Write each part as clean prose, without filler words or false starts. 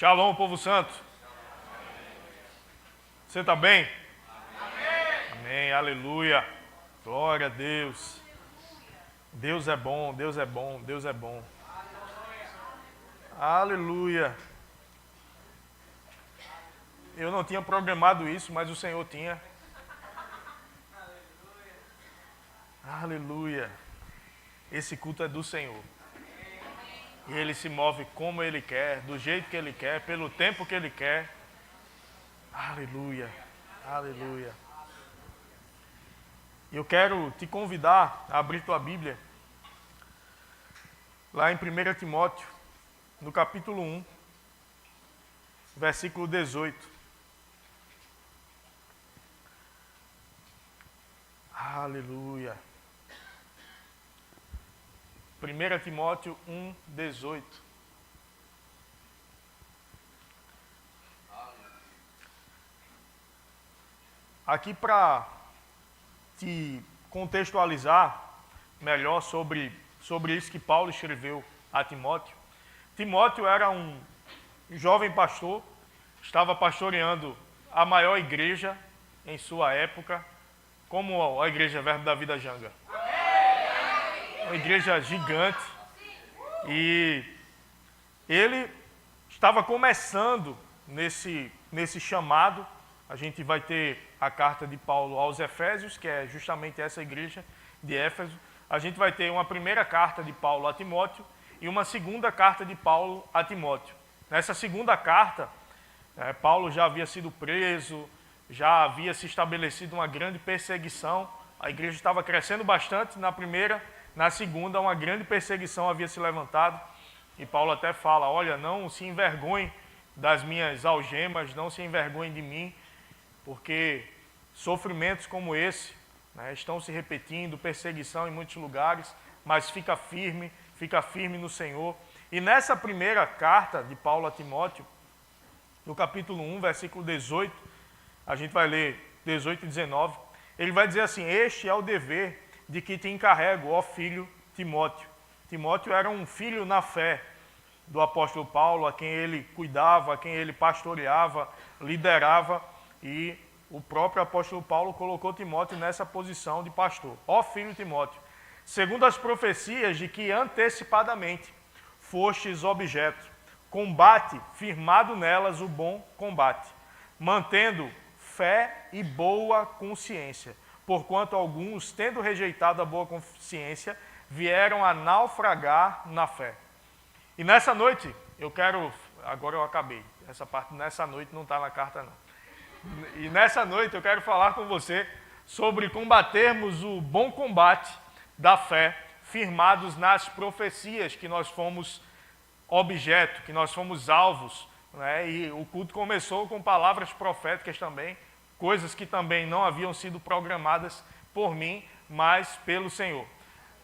Shalom, povo santo. Você está bem? Amém. Amém, aleluia. Glória a Deus. Deus é bom, Deus é bom, Deus é bom. Aleluia. Eu não tinha programado isso, mas o Senhor tinha. Aleluia. Esse culto é do Senhor. E Ele se move como Ele quer, do jeito que Ele quer, pelo tempo que Ele quer. Aleluia. Aleluia. Eu quero te convidar a abrir tua Bíblia. Lá em 1 Timóteo, no capítulo 1, versículo 18. Aleluia. 1 Timóteo 1, 18. Aqui para te contextualizar melhor sobre isso que Paulo escreveu a Timóteo. Timóteo era um jovem pastor, estava pastoreando a maior igreja em sua época, como a Igreja Verbo da Vida Janga. Uma igreja gigante, e ele estava começando nesse chamado. A gente vai ter a carta de Paulo aos Efésios, que é justamente essa igreja de Éfeso. A gente vai ter uma primeira carta de Paulo a Timóteo e uma segunda carta de Paulo a Timóteo. Nessa segunda carta, Paulo já havia sido preso, já havia se estabelecido uma grande perseguição. A igreja estava crescendo bastante na primeira. Na segunda, uma grande perseguição havia se levantado, e Paulo até fala, olha, não se envergonhe das minhas algemas, não se envergonhe de mim, porque sofrimentos como esse, estão se repetindo, perseguição em muitos lugares, mas fica firme no Senhor. E nessa primeira carta de Paulo a Timóteo, no capítulo 1, versículo 18, a gente vai ler 18 e 19, ele vai dizer assim, este é o dever de que te encarrego, ó filho Timóteo. Timóteo era um filho na fé do apóstolo Paulo, a quem ele cuidava, a quem ele pastoreava, liderava, e o próprio apóstolo Paulo colocou Timóteo nessa posição de pastor. Ó filho Timóteo, segundo as profecias de que antecipadamente fostes objeto, combate firmado nelas o bom combate, mantendo fé e boa consciência, porquanto alguns, tendo rejeitado a boa consciência, vieram a naufragar na fé. E nessa noite, agora eu acabei, essa parte nessa noite não está na carta não. E nessa noite eu quero falar com você sobre combatermos o bom combate da fé, firmados nas profecias que nós fomos objeto, que nós fomos alvos, E o culto começou com palavras proféticas também, coisas que também não haviam sido programadas por mim, mas pelo Senhor.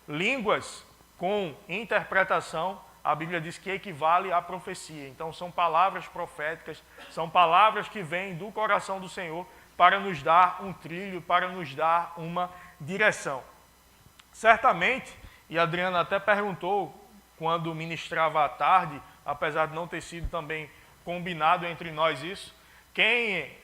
Línguas com interpretação, a Bíblia diz que equivale à profecia. Então são palavras proféticas, são palavras que vêm do coração do Senhor para nos dar um trilho, para nos dar uma direção. Certamente, e a Adriana até perguntou quando ministrava à tarde, apesar de não ter sido também combinado entre nós isso, quem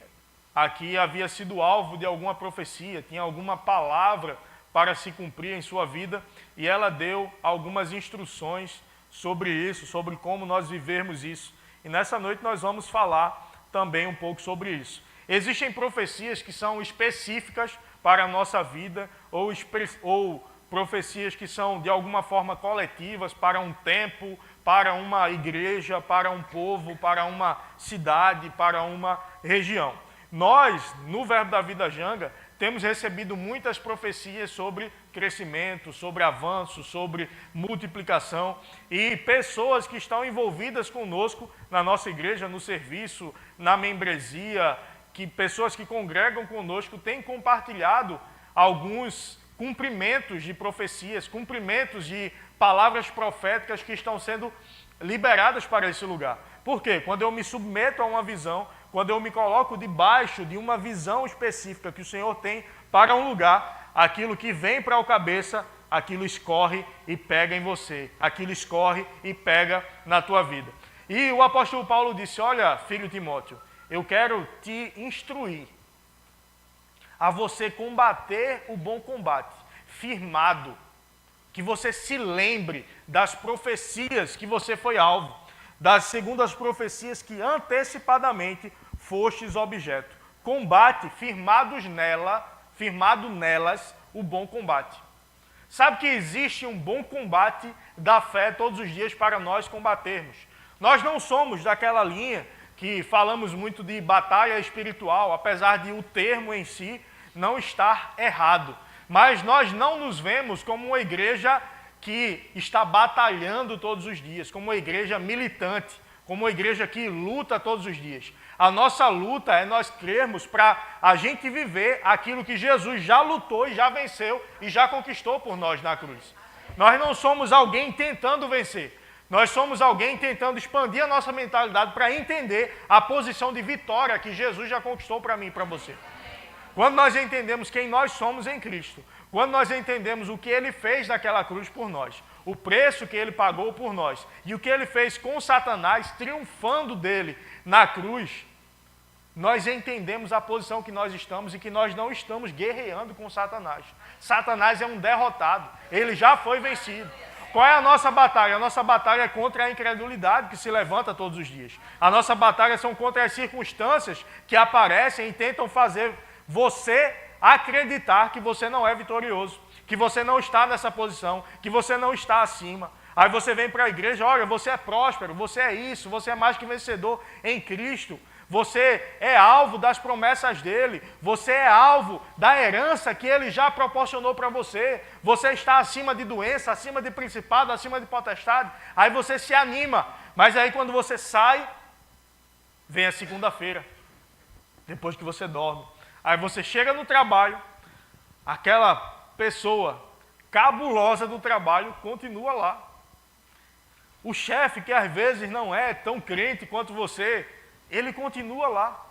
aqui havia sido alvo de alguma profecia, tinha alguma palavra para se cumprir em sua vida, e ela deu algumas instruções sobre isso, sobre como nós vivermos isso. E nessa noite nós vamos falar também um pouco sobre isso. Existem profecias que são específicas para a nossa vida, ou profecias que são de alguma forma coletivas para um tempo, para uma igreja, para um povo, para uma cidade, para uma região. Nós, no Verbo da Vida Janga, temos recebido muitas profecias sobre crescimento, sobre avanço, sobre multiplicação, e pessoas que estão envolvidas conosco na nossa igreja, no serviço, na membresia, pessoas que congregam conosco têm compartilhado alguns cumprimentos de profecias, cumprimentos de palavras proféticas que estão sendo liberadas para esse lugar. Por quê? Quando eu me submeto a uma visão, quando eu me coloco debaixo de uma visão específica que o Senhor tem para um lugar, aquilo que vem para a cabeça, aquilo escorre e pega em você, aquilo escorre e pega na tua vida. E o apóstolo Paulo disse, olha, filho Timóteo, eu quero te instruir a você combater o bom combate, firmado, que você se lembre das profecias que você foi alvo, segundo as profecias que antecipadamente fostes objeto. Combate, firmado nelas, o bom combate. Sabe que existe um bom combate da fé todos os dias para nós combatermos. Nós não somos daquela linha que falamos muito de batalha espiritual, apesar de o termo em si não estar errado. Mas nós não nos vemos como uma igreja que está batalhando todos os dias, como uma igreja militante, como uma igreja que luta todos os dias. A nossa luta é nós crermos para a gente viver aquilo que Jesus já lutou e já venceu e já conquistou por nós na cruz. Nós não somos alguém tentando vencer. Nós somos alguém tentando expandir a nossa mentalidade para entender a posição de vitória que Jesus já conquistou para mim e para você. Quando nós entendemos quem nós somos em Cristo, quando nós entendemos o que Ele fez naquela cruz por nós, o preço que Ele pagou por nós e o que Ele fez com Satanás, triunfando dele na cruz, nós entendemos a posição que nós estamos e que nós não estamos guerreando com Satanás. Satanás é um derrotado, ele já foi vencido. Qual é a nossa batalha? A nossa batalha é contra a incredulidade que se levanta todos os dias. A nossa batalha são contra as circunstâncias que aparecem e tentam fazer você acreditar que você não é vitorioso, que você não está nessa posição, que você não está acima. Aí você vem para a igreja, olha, você é próspero, você é isso, você é mais que vencedor em Cristo. Você é alvo das promessas dele, você é alvo da herança que ele já proporcionou para você, você está acima de doença, acima de principado, acima de potestade, aí você se anima, mas aí quando você sai, vem a segunda-feira, depois que você dorme, aí você chega no trabalho, aquela pessoa cabulosa do trabalho continua lá, o chefe que às vezes não é tão crente quanto você, ele continua lá.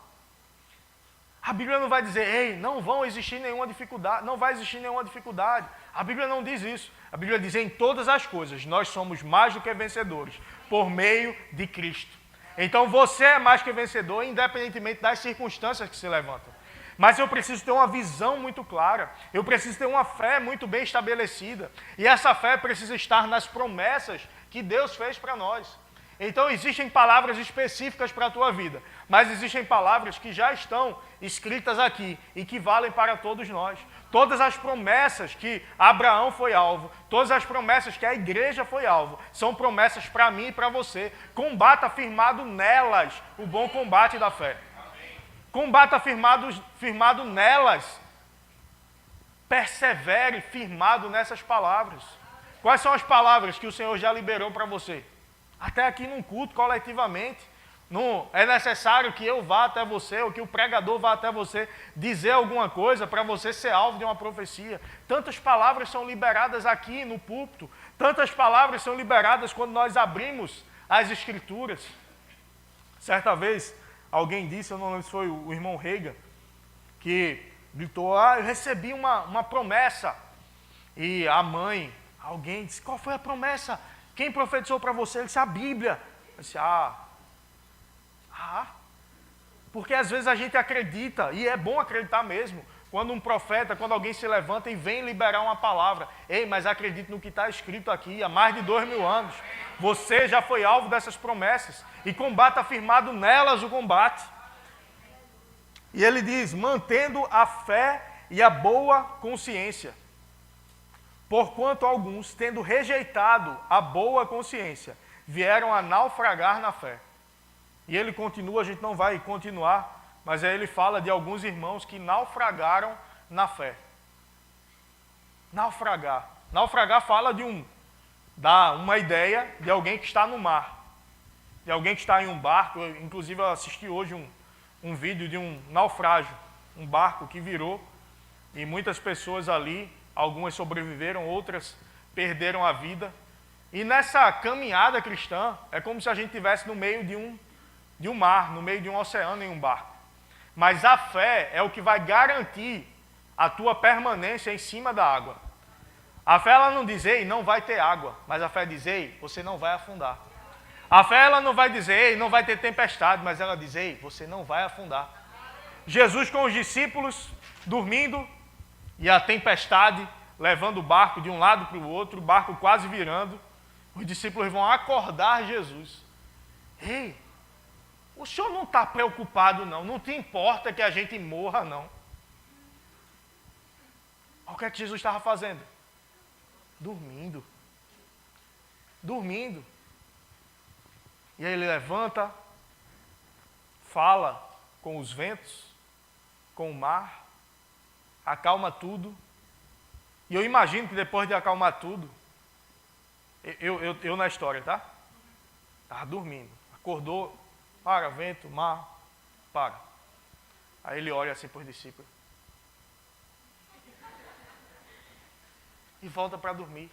A Bíblia não vai dizer, ei, não vai existir nenhuma dificuldade. A Bíblia não diz isso. A Bíblia diz, em todas as coisas, nós somos mais do que vencedores, por meio de Cristo. Então você é mais que vencedor, independentemente das circunstâncias que se levantam. Mas eu preciso ter uma visão muito clara, eu preciso ter uma fé muito bem estabelecida. E essa fé precisa estar nas promessas que Deus fez para nós. Então existem palavras específicas para a tua vida, mas existem palavras que já estão escritas aqui e que valem para todos nós. Todas as promessas que Abraão foi alvo, todas as promessas que a igreja foi alvo, são promessas para mim e para você. Combata firmado nelas o bom combate da fé. Combata firmado nelas. Persevere firmado nessas palavras. Quais são as palavras que o Senhor já liberou para você? Até aqui num culto, coletivamente, não é necessário que eu vá até você, ou que o pregador vá até você, dizer alguma coisa para você ser alvo de uma profecia. Tantas palavras são liberadas aqui no púlpito, tantas palavras são liberadas quando nós abrimos as Escrituras. Certa vez, alguém disse, eu não lembro se foi o irmão Reiga, que gritou, eu recebi uma promessa. E a mãe, alguém disse, qual foi a promessa? Quem profetizou para você? Ele disse, a Bíblia. Eu disse, porque às vezes a gente acredita, e é bom acreditar mesmo, quando um profeta, quando alguém se levanta e vem liberar uma palavra. Ei, mas acredite no que está escrito aqui, há mais de 2000 anos. Você já foi alvo dessas promessas, e combata firmado nelas o combate. E ele diz, mantendo a fé e a boa consciência. Porquanto alguns, tendo rejeitado a boa consciência, vieram a naufragar na fé. E ele continua, a gente não vai continuar, mas aí ele fala de alguns irmãos que naufragaram na fé. Naufragar. Naufragar fala dá uma ideia de alguém que está no mar. De alguém que está em um barco. Inclusive eu assisti hoje um vídeo de um naufrágio. Um barco que virou e muitas pessoas ali, algumas sobreviveram, outras perderam a vida. E nessa caminhada cristã, é como se a gente estivesse no meio de um mar, no meio de um oceano em um barco. Mas a fé é o que vai garantir a tua permanência em cima da água. A fé ela não diz, ei, não vai ter água, mas a fé diz, ei, você não vai afundar. A fé ela não vai dizer, ei, não vai ter tempestade, mas ela diz, ei, você não vai afundar. Jesus com os discípulos dormindo e a tempestade levando o barco de um lado para o outro, o barco quase virando. Os discípulos vão acordar Jesus. Ei, o senhor não está preocupado não, não te importa que a gente morra não. O que é que Jesus estava fazendo? Dormindo. Dormindo. E aí ele levanta, fala com os ventos, com o mar, acalma tudo. E eu imagino que depois de acalmar tudo, eu na história, tá? Estava dormindo. Acordou, para, vento, mar, para. Aí ele olha assim para os discípulos. E volta para dormir.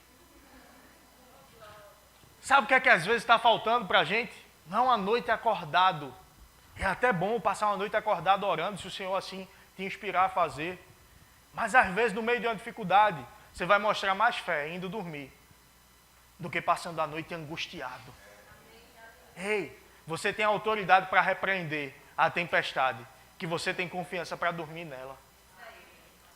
Sabe o que é que às vezes está faltando para a gente? Não a noite acordado. É até bom passar uma noite acordado orando, se o Senhor assim te inspirar a fazer. Mas às vezes no meio de uma dificuldade, você vai mostrar mais fé indo dormir do que passando a noite angustiado. Ei, você tem autoridade para repreender a tempestade, que você tem confiança para dormir nela.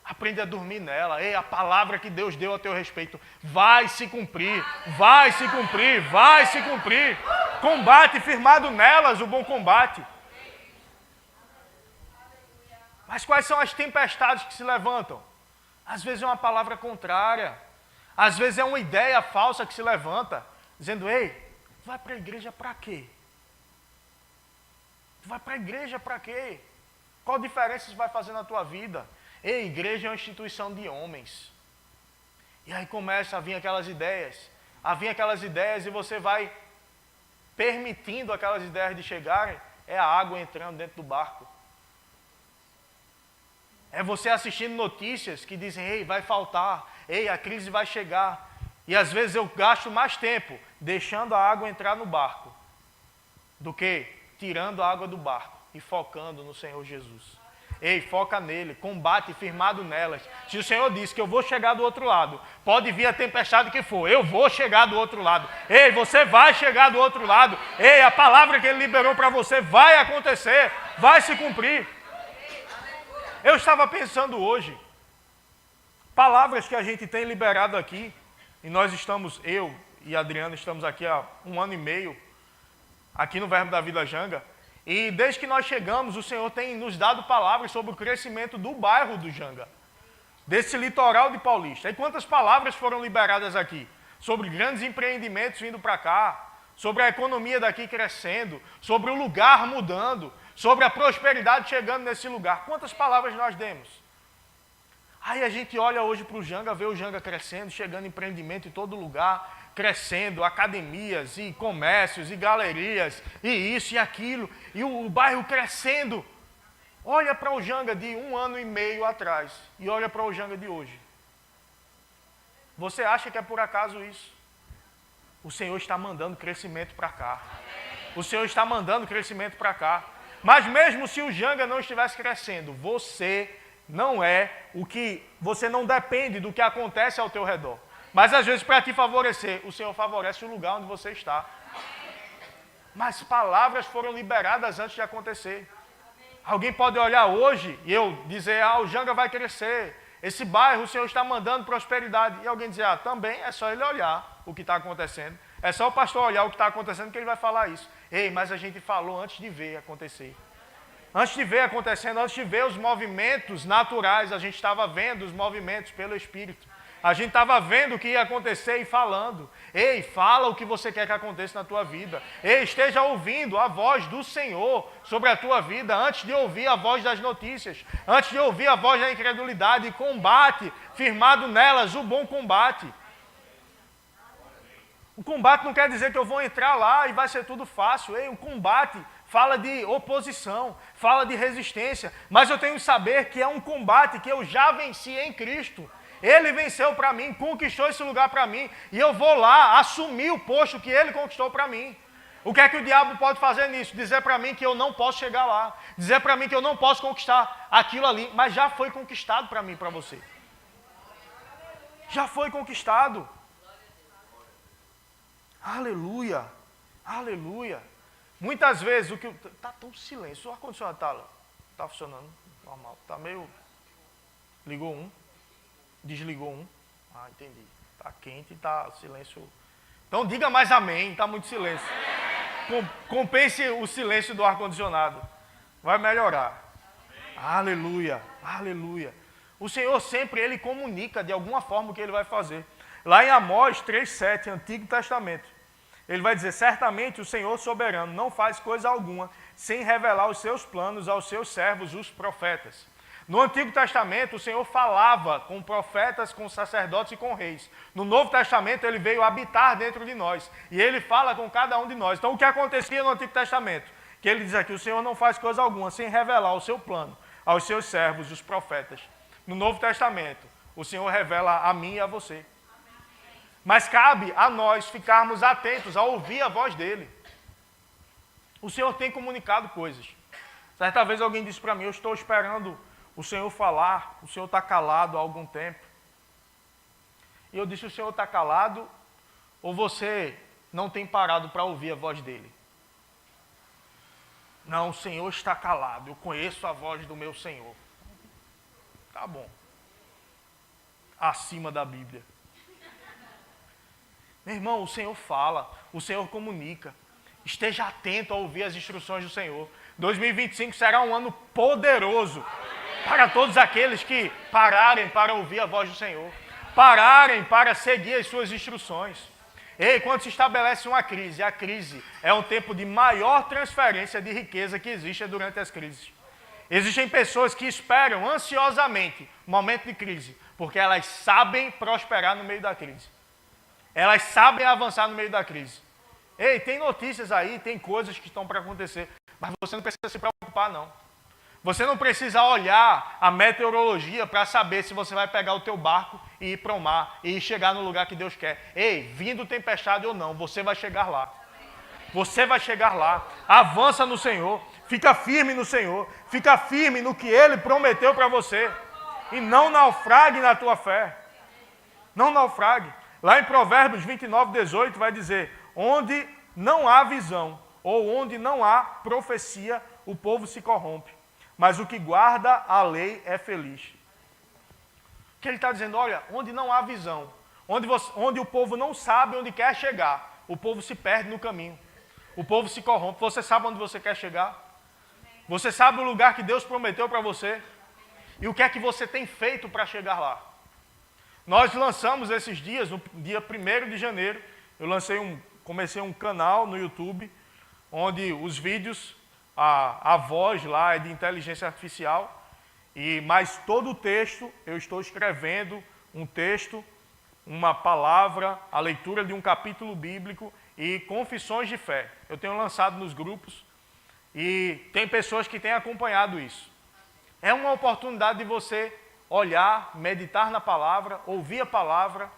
Aprende a dormir nela. Ei, a palavra que Deus deu a teu respeito vai se cumprir, vai se cumprir, vai se cumprir. Combate firmado nelas, o bom combate. Mas quais são as tempestades que se levantam? Às vezes é uma palavra contrária. Às vezes é uma ideia falsa que se levanta, dizendo, ei, tu vai para a igreja para quê? Tu vai para a igreja para quê? Qual diferença isso vai fazer na tua vida? Ei, igreja é uma instituição de homens. E aí começa a vir aquelas ideias. E você vai permitindo aquelas ideias de chegarem. É a água entrando dentro do barco. É você assistindo notícias que dizem, ei, vai faltar. Ei, a crise vai chegar. E às vezes eu gasto mais tempo deixando a água entrar no barco do que tirando a água do barco e focando no Senhor Jesus. Ei, foca nele, combate firmado nelas. Se o Senhor disse que eu vou chegar do outro lado, pode vir a tempestade que for, eu vou chegar do outro lado. Ei, você vai chegar do outro lado. Ei, a palavra que Ele liberou para você vai acontecer, vai se cumprir. Eu estava pensando hoje, palavras que a gente tem liberado aqui, e nós estamos, eu e a Adriana estamos aqui há 1 ano e meio, aqui no Verbo da Vida Janga, e desde que nós chegamos, o Senhor tem nos dado palavras sobre o crescimento do bairro do Janga, desse litoral de Paulista. E quantas palavras foram liberadas aqui? Sobre grandes empreendimentos vindo para cá, sobre a economia daqui crescendo, sobre o lugar mudando, sobre a prosperidade chegando nesse lugar. Quantas palavras nós demos? Aí a gente olha hoje para o Janga, vê o Janga crescendo, chegando empreendimento em todo lugar, crescendo, academias e comércios e galerias e isso e aquilo, e o bairro crescendo. Olha para o Janga de 1 ano e meio atrás e olha para o Janga de hoje. Você acha que é por acaso isso? O Senhor está mandando crescimento para cá. O Senhor está mandando crescimento para cá. Mas mesmo se o Janga não estivesse crescendo, você não depende do que acontece ao teu redor. Mas às vezes para te favorecer, o Senhor favorece o lugar onde você está. Mas palavras foram liberadas antes de acontecer. Alguém pode olhar hoje e eu dizer, o Janga vai crescer. Esse bairro o Senhor está mandando prosperidade. E alguém dizer, também é só ele olhar o que está acontecendo. É só o pastor olhar o que está acontecendo que ele vai falar isso. Ei, mas a gente falou antes de ver acontecer. Antes de ver acontecendo, antes de ver os movimentos naturais, a gente estava vendo os movimentos pelo Espírito. A gente estava vendo o que ia acontecer e falando. Ei, fala o que você quer que aconteça na tua vida. Ei, esteja ouvindo a voz do Senhor sobre a tua vida antes de ouvir a voz das notícias, antes de ouvir a voz da incredulidade. Combate, firmado nelas, o bom combate. O combate não quer dizer que eu vou entrar lá e vai ser tudo fácil. Ei, o combate fala de oposição, fala de resistência. Mas eu tenho que saber que é um combate que eu já venci em Cristo. Ele venceu para mim, conquistou esse lugar para mim, e eu vou lá assumir o posto que ele conquistou para mim. O que é que o diabo pode fazer nisso? Dizer para mim que eu não posso chegar lá, dizer para mim que eu não posso conquistar aquilo ali, mas já foi conquistado para mim e para você. Já foi conquistado. Aleluia. Aleluia. Muitas vezes o que... Está tão silêncio. O ar-condicionado está funcionando normal. Está meio... Ligou um. Desligou um. Ah, entendi. Está quente e está silêncio. Então diga mais amém. Está muito silêncio. Compense o silêncio do ar-condicionado. Vai melhorar. Aleluia. Aleluia. O Senhor sempre, Ele comunica de alguma forma o que Ele vai fazer. Lá em Amós 3,7, Antigo Testamento, Ele vai dizer, certamente o Senhor soberano não faz coisa alguma sem revelar os seus planos aos seus servos, os profetas. No Antigo Testamento, o Senhor falava com profetas, com sacerdotes e com reis. No Novo Testamento, Ele veio habitar dentro de nós. E Ele fala com cada um de nós. Então, o que acontecia no Antigo Testamento? Que Ele diz aqui, o Senhor não faz coisa alguma sem revelar o seu plano aos seus servos, os profetas. No Novo Testamento, o Senhor revela a mim e a você. Mas cabe a nós ficarmos atentos a ouvir a voz dEle. O Senhor tem comunicado coisas. Certa vez alguém disse para mim, eu estou esperando o Senhor falar, o Senhor está calado há algum tempo. E eu disse, o Senhor está calado ou você não tem parado para ouvir a voz dEle? Não, o Senhor está calado, eu conheço a voz do meu Senhor. Tá bom. Acima da Bíblia. Meu irmão, o Senhor fala, o Senhor comunica. Esteja atento a ouvir as instruções do Senhor. 2025 será um ano poderoso para todos aqueles que pararem para ouvir a voz do Senhor. Pararem para seguir as suas instruções. Ei, quando se estabelece uma crise, a crise é um tempo de maior transferência de riqueza que existe durante as crises. Existem pessoas que esperam ansiosamente o momento de crise, porque elas sabem prosperar no meio da crise. Elas sabem avançar no meio da crise. Ei, tem notícias aí, tem coisas que estão para acontecer, mas você não precisa se preocupar, não. Você não precisa olhar a meteorologia para saber se você vai pegar o teu barco e ir para o mar e chegar no lugar que Deus quer. Ei, vindo tempestade ou não, você vai chegar lá. Você vai chegar lá. Avança no Senhor, fica firme no Senhor, fica firme no que Ele prometeu para você. E não naufrague na tua fé. Não naufrague. Lá em Provérbios 29:18 vai dizer, onde não há visão ou onde não há profecia, o povo se corrompe. Mas o que guarda a lei é feliz. O que ele está dizendo? Olha, onde não há visão, onde o povo não sabe onde quer chegar, o povo se perde no caminho. O povo se corrompe. Você sabe onde você quer chegar? Você sabe o lugar que Deus prometeu para você? E o que é que você tem feito para chegar lá? Nós lançamos esses dias, no dia 1º de janeiro, comecei um canal no YouTube, onde os vídeos, a voz lá é de inteligência artificial, mas todo o texto, eu estou escrevendo um texto, uma palavra, a leitura de um capítulo bíblico e confissões de fé. Eu tenho lançado nos grupos e tem pessoas que têm acompanhado isso. É uma oportunidade de você olhar, meditar na palavra, ouvir a palavra,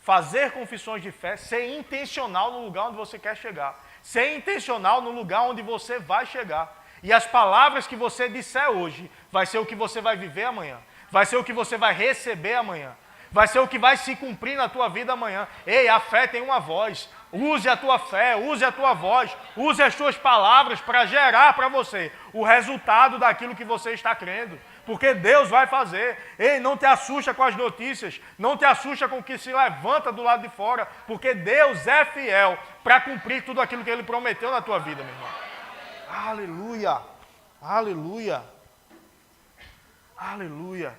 fazer confissões de fé, ser intencional no lugar onde você quer chegar. Ser intencional no lugar onde você vai chegar. E as palavras que você disser hoje, vai ser o que você vai viver amanhã. Vai ser o que você vai receber amanhã. Vai ser o que vai se cumprir na tua vida amanhã. Ei, a fé tem uma voz. Use a tua fé, use a tua voz, use as tuas palavras para gerar para você o resultado daquilo que você está crendo. Porque Deus vai fazer. Ei, não te assusta com as notícias, não te assusta com o que se levanta do lado de fora, porque Deus é fiel para cumprir tudo aquilo que Ele prometeu na tua vida, meu irmão. Aleluia, aleluia, aleluia.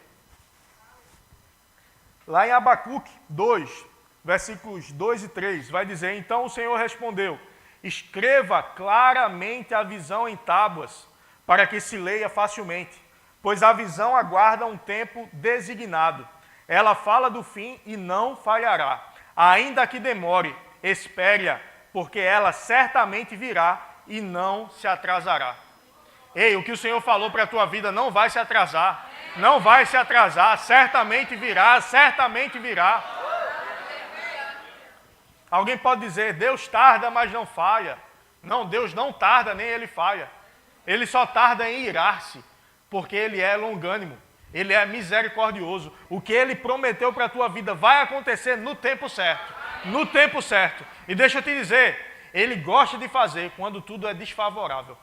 Lá em Abacuque 2, versículos 2 e 3, vai dizer, então o Senhor respondeu, escreva claramente a visão em tábuas, para que se leia facilmente, pois a visão aguarda um tempo designado. Ela fala do fim e não falhará. Ainda que demore, espere-a, porque ela certamente virá e não se atrasará. Ei, o que o Senhor falou para a tua vida não vai se atrasar. Não vai se atrasar, certamente virá, certamente virá. Alguém pode dizer, Deus tarda, mas não falha. Não, Deus não tarda, nem Ele falha. Ele só tarda em irar-se, porque Ele é longânimo, Ele é misericordioso. O que Ele prometeu para a tua vida vai acontecer no tempo certo. No tempo certo. E deixa eu te dizer, Ele gosta de fazer quando tudo é desfavorável.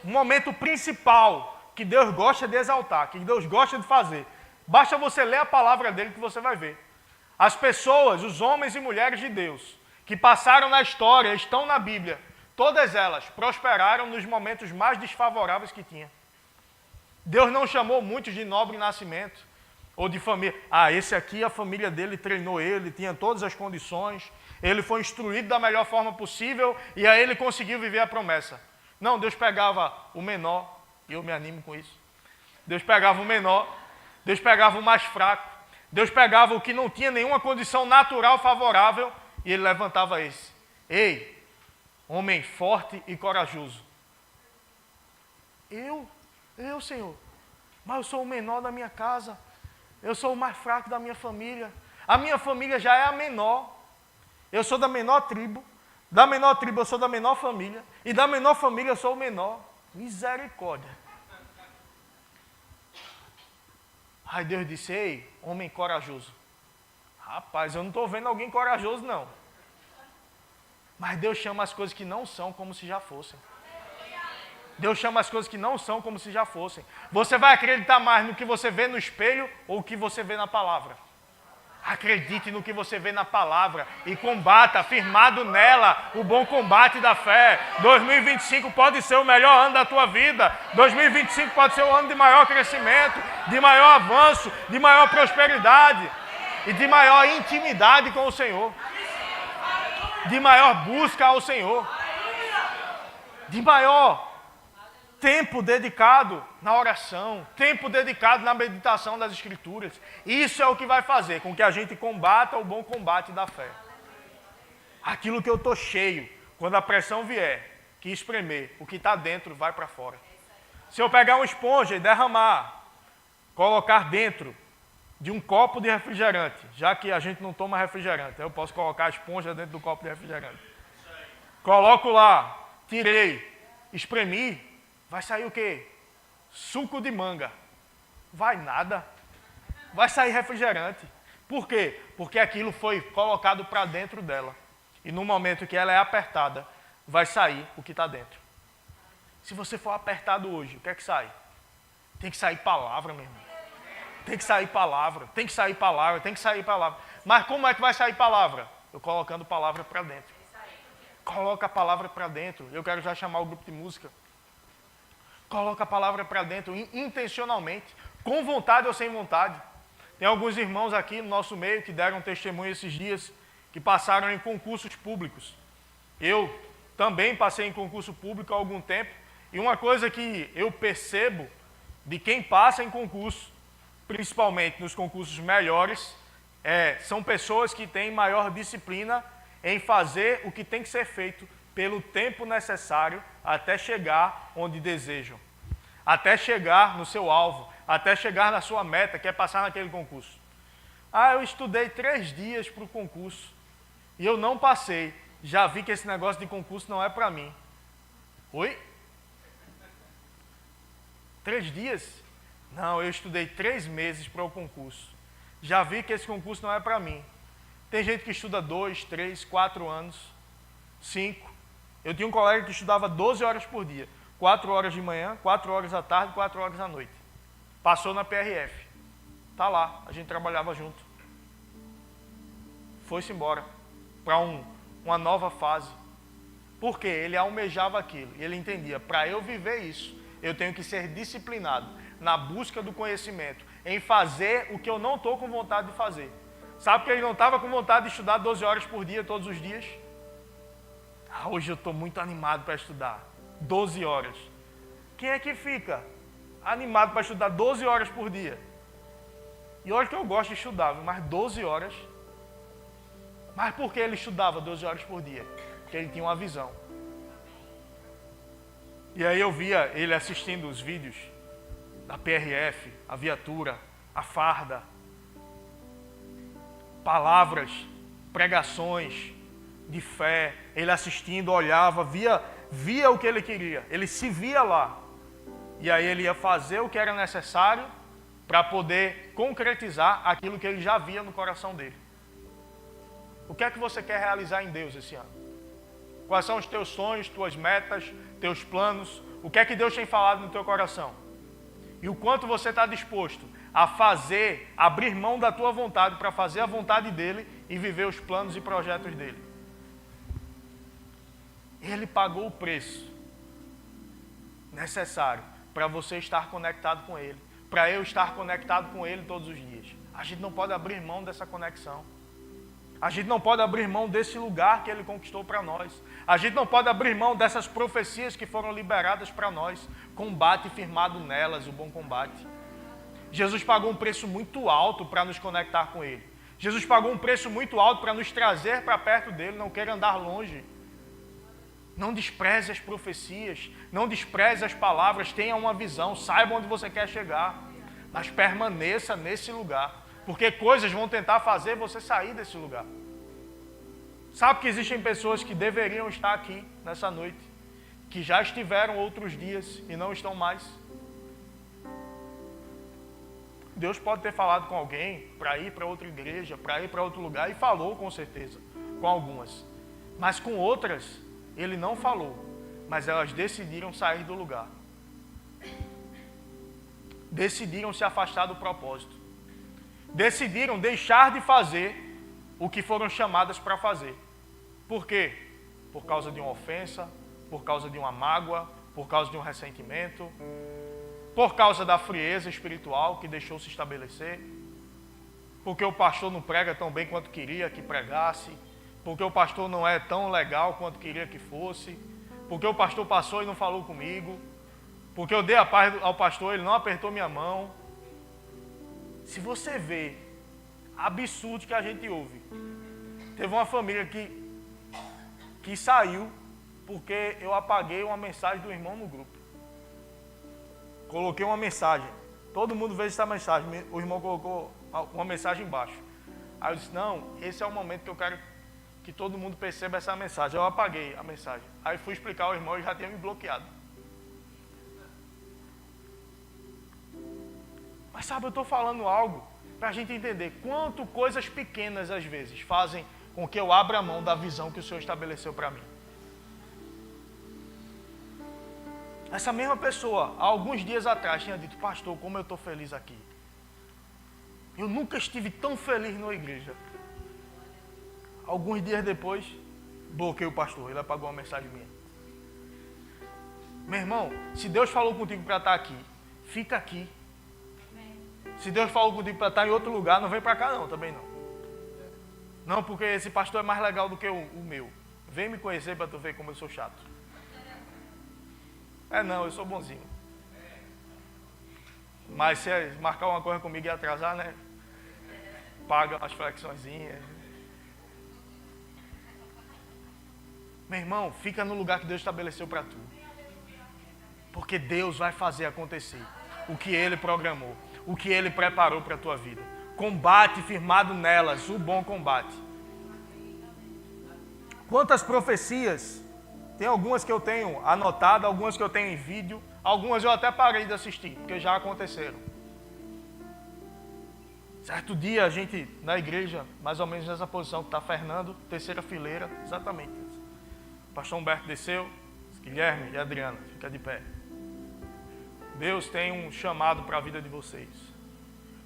O momento principal que Deus gosta de exaltar, que Deus gosta de fazer, basta você ler a palavra dele que você vai ver. As pessoas, os homens e mulheres de Deus, que passaram na história, estão na Bíblia, todas elas prosperaram nos momentos mais desfavoráveis que tinha. Deus não chamou muitos de nobre nascimento, ou de família. Esse aqui, a família dele treinou ele, tinha todas as condições, ele foi instruído da melhor forma possível, e aí ele conseguiu viver a promessa. Não, Deus pegava o menor, e eu me animo com isso. Deus pegava o menor, Deus pegava o mais fraco, Deus pegava o que não tinha nenhuma condição natural favorável, e ele levantava esse. Ei, homem forte e corajoso. Eu, Senhor, mas eu sou o menor da minha casa, eu sou o mais fraco da minha família, a minha família já é a menor, eu sou da menor tribo eu sou da menor família, e da menor família eu sou o menor. Misericórdia. Aí Deus disse, ei, homem corajoso. Rapaz, eu não estou vendo alguém corajoso não. Mas Deus chama as coisas que não são como se já fossem. Deus chama as coisas que não são como se já fossem. Você vai acreditar mais no que você vê no espelho ou o que você vê na palavra? Acredite no que você vê na palavra e combata, firmado nela, o bom combate da fé. 2025 pode ser o melhor ano da tua vida. 2025 pode ser o ano de maior crescimento, de maior avanço, de maior prosperidade e de maior intimidade com o Senhor. De maior busca ao Senhor. De maior tempo dedicado na oração, tempo dedicado na meditação das Escrituras. Isso é o que vai fazer com que a gente combata o bom combate da fé. Aquilo que eu estou cheio, quando a pressão vier, que espremer, o que está dentro vai para fora. Se eu pegar uma esponja e derramar, colocar dentro de um copo de refrigerante, já que a gente não toma refrigerante, eu posso colocar a esponja dentro do copo de refrigerante. Coloco lá, tirei, espremi, vai sair o quê? Suco de manga. Vai nada. Vai sair refrigerante. Por quê? Porque aquilo foi colocado para dentro dela. E no momento que ela é apertada, vai sair o que está dentro. Se você for apertado hoje, o que é que sai? Tem que sair palavra, meu irmão. Tem que sair palavra, tem que sair palavra, tem que sair palavra. Mas como é que vai sair palavra? Eu colocando palavra para dentro. Coloca a palavra para dentro. Eu quero já chamar o grupo de música. Coloca a palavra para dentro intencionalmente, com vontade ou sem vontade. Tem alguns irmãos aqui no nosso meio que deram testemunho esses dias, que passaram em concursos públicos. Eu também passei em concurso público há algum tempo, e uma coisa que eu percebo de quem passa em concurso, principalmente nos concursos melhores, são pessoas que têm maior disciplina em fazer o que tem que ser feito pelo tempo necessário até chegar onde desejam, até chegar no seu alvo, até chegar na sua meta, que é passar naquele concurso. Eu estudei 3 dias para o concurso e eu não passei. Já vi que esse negócio de concurso não é para mim. Oi? 3 dias? Não, eu estudei 3 meses para o concurso. Já vi que esse concurso não é para mim. Tem gente que estuda 2, 3, 4 anos, 5. Eu tinha um colega que estudava 12 horas por dia. 4 horas de manhã, 4 horas à tarde, 4 horas à noite. Passou na PRF. Está lá, a gente trabalhava junto. Foi-se embora para uma nova fase. Por quê? Ele almejava aquilo. E ele entendia, para eu viver isso, eu tenho que ser disciplinado na busca do conhecimento, em fazer o que eu não estou com vontade de fazer. Sabe que ele não estava com vontade de estudar 12 horas por dia, todos os dias? Hoje eu estou muito animado para estudar. 12 horas. Quem é que fica animado para estudar 12 horas por dia? E olha que eu gosto de estudar, mas 12 horas. Mas por que ele estudava 12 horas por dia? Porque ele tinha uma visão. E aí eu via ele assistindo os vídeos da PRF, a viatura, a farda, palavras, pregações de fé, ele assistindo, olhava, via o que ele queria, ele se via lá. E aí ele ia fazer o que era necessário para poder concretizar aquilo que ele já via no coração dele. O que é que você quer realizar em Deus esse ano? Quais são os teus sonhos, tuas metas, teus planos? O que é que Deus tem falado no teu coração? E o quanto você está disposto a fazer, abrir mão da tua vontade para fazer a vontade dele e viver os planos e projetos dele. Ele pagou o preço necessário para você estar conectado com ele, para eu estar conectado com ele todos os dias. A gente não pode abrir mão dessa conexão. A gente não pode abrir mão desse lugar que ele conquistou para nós. A gente não pode abrir mão dessas profecias que foram liberadas para nós. Combate firmado nelas, o bom combate. Jesus pagou um preço muito alto para nos conectar com ele. Jesus pagou um preço muito alto para nos trazer para perto dele, não queira andar longe. Não despreze as profecias, não despreze as palavras, tenha uma visão, saiba onde você quer chegar, mas permaneça nesse lugar. Porque coisas vão tentar fazer você sair desse lugar. Sabe que existem pessoas que deveriam estar aqui nessa noite, que já estiveram outros dias e não estão mais. Deus pode ter falado com alguém para ir para outra igreja, para ir para outro lugar, e falou com certeza, com algumas. Mas com outras, ele não falou, mas elas decidiram sair do lugar. Decidiram se afastar do propósito. Decidiram deixar de fazer o que foram chamadas para fazer. Por quê? Por causa de uma ofensa, por causa de uma mágoa, por causa de um ressentimento, por causa da frieza espiritual que deixou se estabelecer, porque o pastor não prega tão bem quanto queria que pregasse, porque o pastor não é tão legal quanto queria que fosse, porque o pastor passou e não falou comigo, porque eu dei a paz ao pastor e ele não apertou minha mão. Se você vê absurdo que a gente ouve, teve uma família que saiu porque eu apaguei uma mensagem do irmão no grupo. Coloquei uma mensagem, todo mundo vê essa mensagem, o irmão colocou uma mensagem embaixo. Aí eu disse, não, esse é o momento que eu quero que todo mundo perceba essa mensagem. Eu apaguei a mensagem. Aí fui explicar ao irmão e já tinha me bloqueado. Mas sabe, eu estou falando algo para a gente entender quanto coisas pequenas às vezes fazem com que eu abra a mão da visão que o Senhor estabeleceu para mim. Essa mesma pessoa, há alguns dias atrás, tinha dito, pastor, como eu estou feliz aqui. Eu nunca estive tão feliz numa igreja. Alguns dias depois, bloqueei o pastor, ele apagou uma mensagem minha. Meu irmão, se Deus falou contigo para estar aqui, fica aqui. Se Deus falou contigo para estar em outro lugar, não vem para cá não, também não. Não, porque esse pastor é mais legal do que o meu. Vem me conhecer para tu ver como eu sou chato. Não, eu sou bonzinho. Mas se marcar uma coisa comigo e atrasar, né? Paga as flexõezinhas. Meu irmão, fica no lugar que Deus estabeleceu para tu. Porque Deus vai fazer acontecer o que Ele programou, o que Ele preparou para a tua vida. Combate firmado nelas, o bom combate. Quantas profecias, tem algumas que eu tenho anotado, algumas que eu tenho em vídeo, algumas eu até parei de assistir, porque já aconteceram. Certo dia a gente, na igreja, mais ou menos nessa posição que está Fernando, terceira fileira, exatamente. O pastor Humberto desceu, Guilherme e Adriana, fica de pé. Deus tem um chamado para a vida de vocês.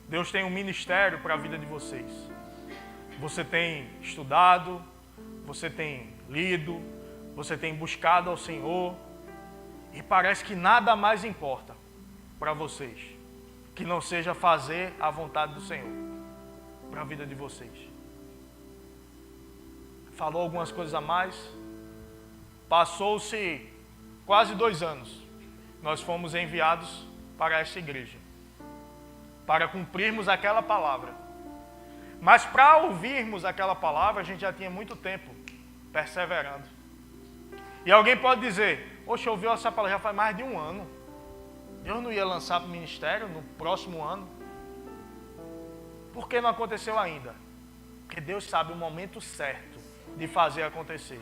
Deus tem um ministério para a vida de vocês. Você tem estudado, você tem lido, você tem buscado ao Senhor e parece que nada mais importa para vocês que não seja fazer a vontade do Senhor para a vida de vocês. Falou algumas coisas a mais. Passou-se quase 2 anos. Nós fomos enviados para esta igreja para cumprirmos aquela palavra. Mas para ouvirmos aquela palavra, a gente já tinha muito tempo perseverando. E alguém pode dizer, oxe, ouviu essa palavra já faz mais de 1 ano. Deus não ia lançar para o ministério no próximo ano? Por que não aconteceu ainda? Porque Deus sabe o momento certo de fazer acontecer.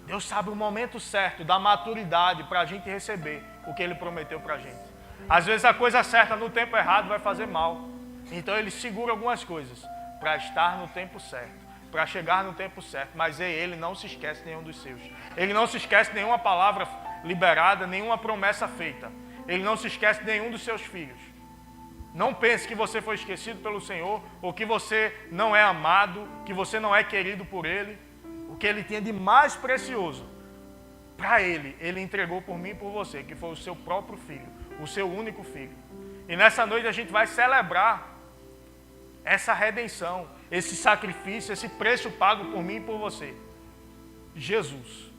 Deus sabe o momento certo da maturidade para a gente receber o que Ele prometeu para a gente. Às vezes a coisa certa no tempo errado vai fazer mal. Então Ele segura algumas coisas para estar no tempo certo. para chegar no tempo certo, mas ele não se esquece de nenhum dos seus. Ele não se esquece de nenhuma palavra liberada, nenhuma promessa feita. Ele não se esquece de nenhum dos seus filhos. Não pense que você foi esquecido pelo Senhor, ou que você não é amado, que você não é querido por Ele. O que Ele tinha de mais precioso, para Ele entregou por mim e por você, que foi o seu próprio filho, o seu único filho. E nessa noite a gente vai celebrar essa redenção, esse sacrifício, esse preço pago por mim e por você. Jesus.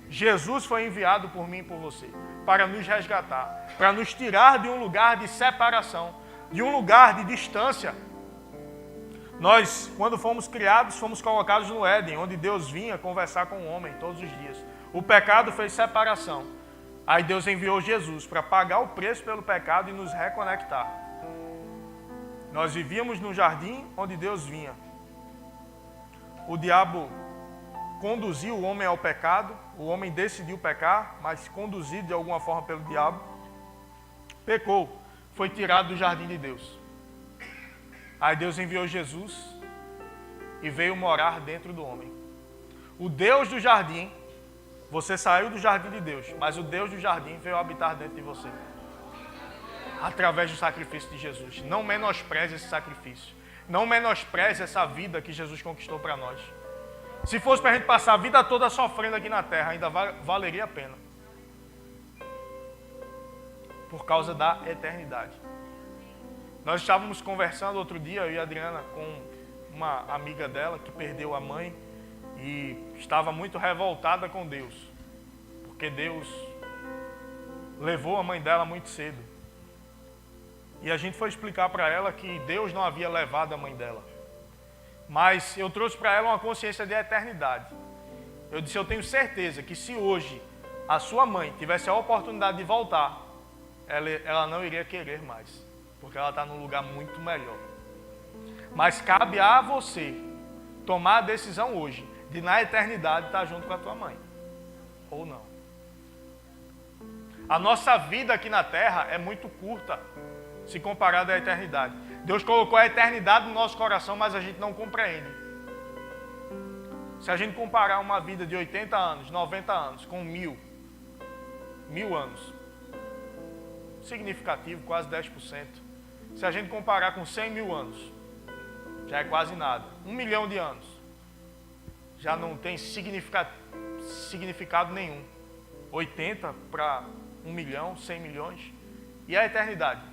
Jesus foi enviado por mim e por você, para nos resgatar, para nos tirar de um lugar de separação, de um lugar de distância. Nós, quando fomos criados, fomos colocados no Éden, onde Deus vinha conversar com o homem todos os dias. O pecado fez separação. Aí Deus enviou Jesus para pagar o preço pelo pecado e nos reconectar. Nós vivíamos no jardim onde Deus vinha. O diabo conduziu o homem ao pecado, o homem decidiu pecar, mas conduzido de alguma forma pelo diabo, pecou, foi tirado do jardim de Deus. Aí Deus enviou Jesus e veio morar dentro do homem. O Deus do jardim, você saiu do jardim de Deus, mas o Deus do jardim veio habitar dentro de você. Através do sacrifício de Jesus. Não menospreze esse sacrifício. Não menospreze essa vida que Jesus conquistou para nós. Se fosse para a gente passar a vida toda sofrendo aqui na terra, ainda valeria a pena. Por causa da eternidade. Nós estávamos conversando outro dia, eu e a Adriana, com uma amiga dela que perdeu a mãe e estava muito revoltada com Deus. Porque Deus levou a mãe dela muito cedo. E a gente foi explicar para ela que Deus não havia levado a mãe dela. Mas eu trouxe para ela uma consciência de eternidade. Eu disse, eu tenho certeza que se hoje a sua mãe tivesse a oportunidade de voltar, ela não iria querer mais. Porque ela está num lugar muito melhor. Mas cabe a você tomar a decisão hoje de na eternidade estar junto com a tua mãe. Ou não. A nossa vida aqui na terra é muito curta, se comparado à eternidade. Deus colocou a eternidade no nosso coração, mas a gente não compreende. Se a gente comparar uma vida de 80 anos, 90 anos, com 1000 anos, significativo, quase 10%. Se a gente comparar com 100 mil anos, já é quase nada. 1 milhão de anos, já não tem significado nenhum. 80 para 1 milhão, 100 milhões. E a eternidade?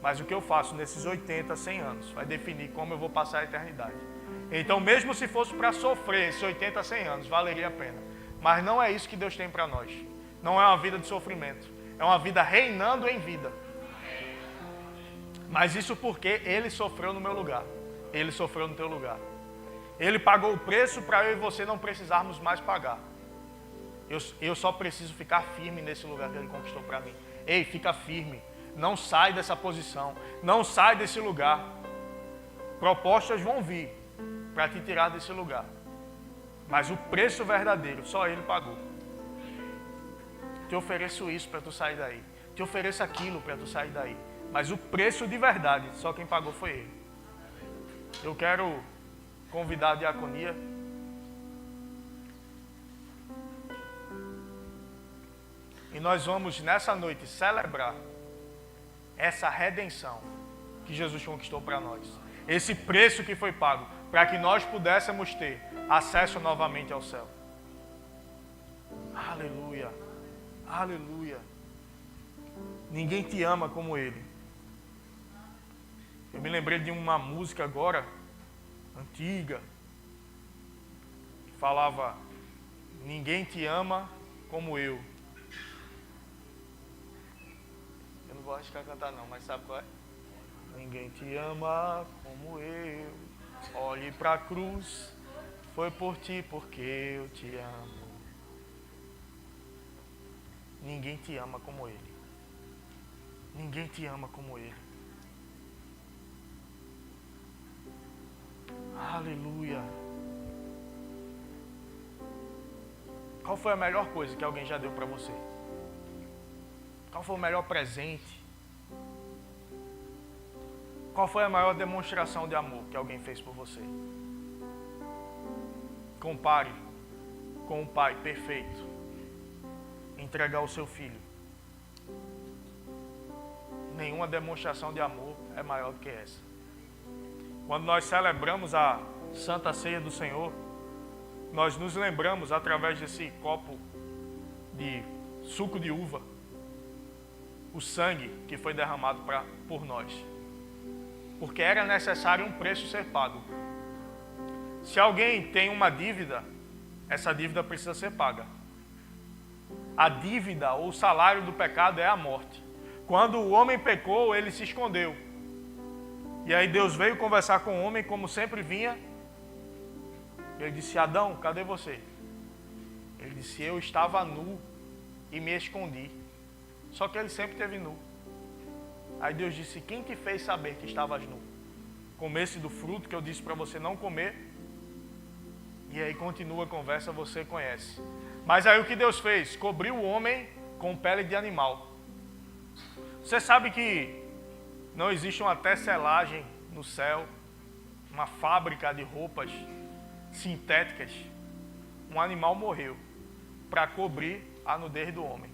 Mas o que eu faço nesses 80, 100 anos vai definir como eu vou passar a eternidade. Então, mesmo se fosse para sofrer esses 80, 100 anos, valeria a pena. Mas não é isso que Deus tem para nós. Não é uma vida de sofrimento. É uma vida reinando em vida. Mas isso porque Ele sofreu no meu lugar. Ele sofreu no teu lugar. Ele pagou o preço para eu e você não precisarmos mais pagar. Eu só preciso ficar firme nesse lugar que Ele conquistou para mim. Ei, fica firme. Não sai dessa posição. Não sai desse lugar. Propostas vão vir para te tirar desse lugar. Mas o preço verdadeiro, só Ele pagou. Te ofereço isso para tu sair daí. Te ofereço aquilo para tu sair daí. Mas o preço de verdade, só quem pagou foi Ele. Eu quero convidar a diaconia. E nós vamos nessa noite celebrar essa redenção que Jesus conquistou para nós. Esse preço que foi pago para que nós pudéssemos ter acesso novamente ao céu. Aleluia. Aleluia. Ninguém te ama como Ele. Eu me lembrei de uma música agora, antiga, que falava: ninguém te ama como eu. Eu não vou arriscar cantar não, mas sabe qual é? Ninguém te ama como eu. Olhe para a cruz, foi por ti porque eu te amo. Ninguém te ama como Ele. Ninguém te ama como Ele. Aleluia. Qual foi a melhor coisa que alguém já deu para você? Qual foi o melhor presente? Qual foi a maior demonstração de amor que alguém fez por você? compare com o Pai perfeito entregar o seu filho. Nenhuma demonstração de amor é maior do que essa. Quando nós celebramos a Santa Ceia do Senhor, nós nos lembramos, através desse copo de suco de uva, o sangue que foi derramado por nós. Porque era necessário um preço ser pago. Se alguém tem uma dívida, essa dívida precisa ser paga. A dívida ou o salário do pecado é a morte. Quando o homem pecou, ele se escondeu. E aí Deus veio conversar com o homem, como sempre vinha. Ele disse: Adão, cadê você? Ele disse: eu estava nu e me escondi. Só que ele sempre esteve nu. Aí Deus disse: quem te fez saber que estavas nu? Comesse do fruto que eu disse para você não comer. E aí continua a conversa, você conhece. Mas aí o que Deus fez? Cobriu o homem com pele de animal. Você sabe que não existe uma tecelagem no céu, uma fábrica de roupas sintéticas. Um animal morreu para cobrir a nudez do homem.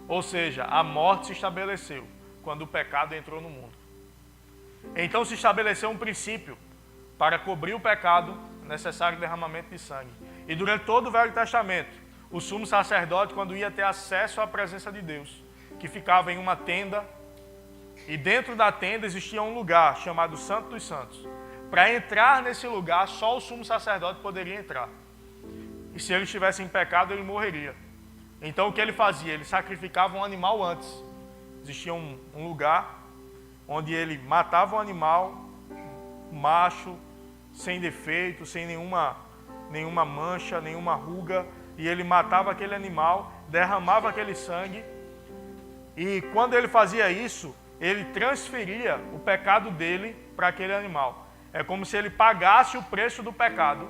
Ou seja, a morte se estabeleceu quando o pecado entrou no mundo. Então se estabeleceu um princípio: para cobrir o pecado, necessário derramamento de sangue. E durante todo o Velho Testamento, o sumo sacerdote, quando ia ter acesso à presença de Deus, que ficava em uma tenda, e dentro da tenda existia um lugar chamado Santo dos Santos. Para entrar nesse lugar, só o sumo sacerdote poderia entrar. E se ele estivesse em pecado, ele morreria. Então o que ele fazia? Ele sacrificava um animal antes. Existia um lugar onde ele matava um animal, macho, sem defeito, sem nenhuma mancha, nenhuma ruga, e ele matava aquele animal, derramava aquele sangue, e quando ele fazia isso, ele transferia o pecado dele para aquele animal. É como se ele pagasse o preço do pecado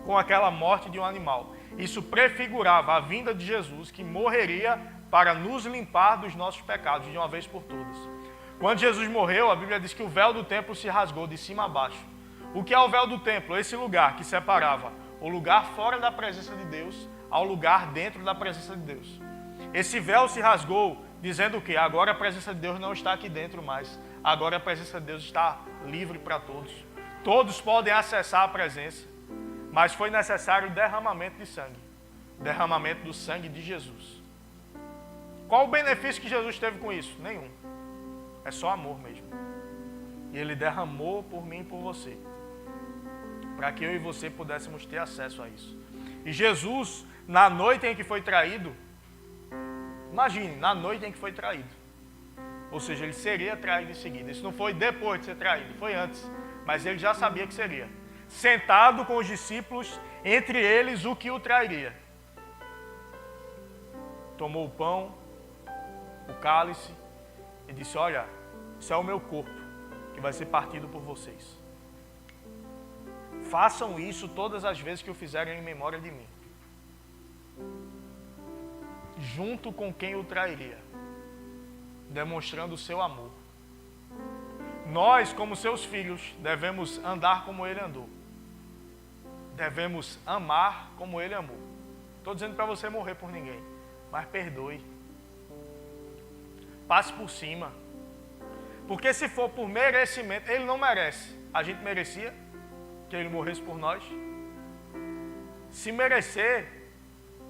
com aquela morte de um animal. Isso prefigurava a vinda de Jesus, que morreria para nos limpar dos nossos pecados de uma vez por todas. Quando Jesus morreu, a Bíblia diz que o véu do templo se rasgou de cima a baixo. O que é o véu do templo? Esse lugar que separava o lugar fora da presença de Deus ao lugar dentro da presença de Deus. Esse véu se rasgou, dizendo que agora a presença de Deus não está aqui dentro mais. Agora a presença de Deus está livre para todos. Todos podem acessar a presença, mas foi necessário o derramamento de sangue. Derramamento do sangue de Jesus. Qual o benefício que Jesus teve com isso? Nenhum. É só amor mesmo. E Ele derramou por mim e por você, para que eu e você pudéssemos ter acesso a isso. E Jesus, na noite em que foi traído, imagine, na noite em que foi traído. Ou seja, ele seria traído em seguida. Isso não foi depois de ser traído, foi antes. Mas ele já sabia que seria. Sentado com os discípulos, entre eles o que o trairia. Tomou o pão, o cálice, e disse: olha, isso é o meu corpo, que vai ser partido por vocês. Façam isso todas as vezes que o fizerem em memória de mim. Junto com quem o trairia, demonstrando o seu amor. Nós, como seus filhos, devemos andar como ele andou. Devemos amar como ele amou. Estou dizendo para você morrer por ninguém, mas perdoe. Passe por cima. Porque se for por merecimento, ele não merece. A gente merecia que ele morresse por nós? Se merecer,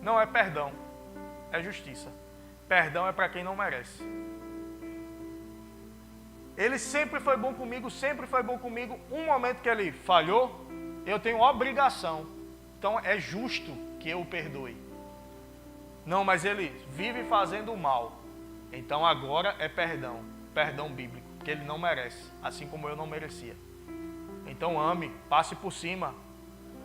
não é perdão, é justiça. Perdão é para quem não merece. Ele sempre foi bom comigo, sempre foi bom comigo. Um momento que ele falhou, eu tenho obrigação. Então é justo que eu o perdoe. Não, mas ele vive fazendo o mal. Então agora é perdão, perdão bíblico, que ele não merece, assim como eu não merecia. Então ame, passe por cima,